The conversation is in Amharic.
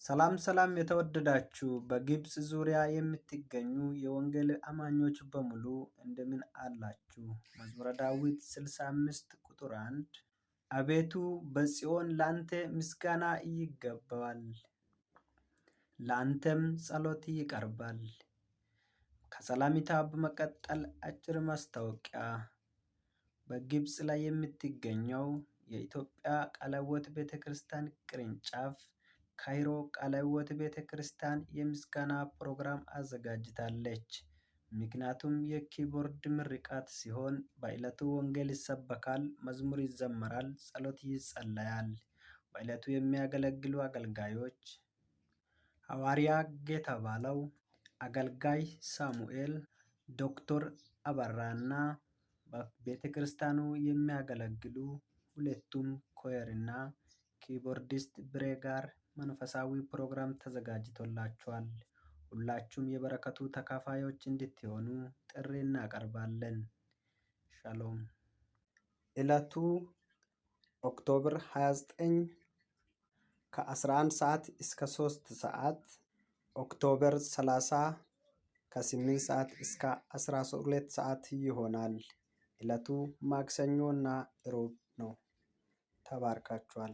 ሰላም ሰላም የተወደዳችሁ በግብፅ ዙሪያ የምትገኙ የወንጌል አማኞች በሙሉ እንደምን አላችሁ? መዝሙረ ዳዊት 65 ቁጥር 1 አቤቱ በጽዮን ላንተ ምስጋና ይገባል፣ ላንተም ጸሎት ይቀርባል። ከሰላምታ በመቀጠል አጭር ማስታወቂያ። በግብፅ ላይ የምትገኘው የኢትዮጵያ ቃለ ሕይወት ቤተክርስቲያን ቅርንጫፍ ካይሮ ቃለ ሕይወት ቤተክርስቲያን የምስጋና ፕሮግራም አዘጋጅታለች። ምክንያቱም የኪቦርድ ምርቃት ሲሆን በዕለቱ ወንጌል ይሰበካል፣ መዝሙር ይዘመራል፣ ጸሎት ይጸለያል። በዕለቱ የሚያገለግሉ አገልጋዮች ሐዋርያ ጌታባለው፣ አገልጋይ ሳሙኤል፣ ዶክተር አበራና በቤተክርስቲያኑ የሚያገለግሉ ሁለቱም ኮየርና ኪቦርዲስት ብሬ ጋር መንፈሳዊ ፕሮግራም ተዘጋጅቶላችኋል። ሁላችሁም የበረከቱ ተካፋዮች እንድትሆኑ ጥሪ እናቀርባለን። ሻሎም። ዕለቱ ኦክቶበር 29 ከ11 ሰዓት እስከ 3 ሰዓት፣ ኦክቶበር 30 ከ8 ሰዓት እስከ 12 ሰዓት ይሆናል። ዕለቱ ማክሰኞና ሮብ ነው። ተባርካችኋል።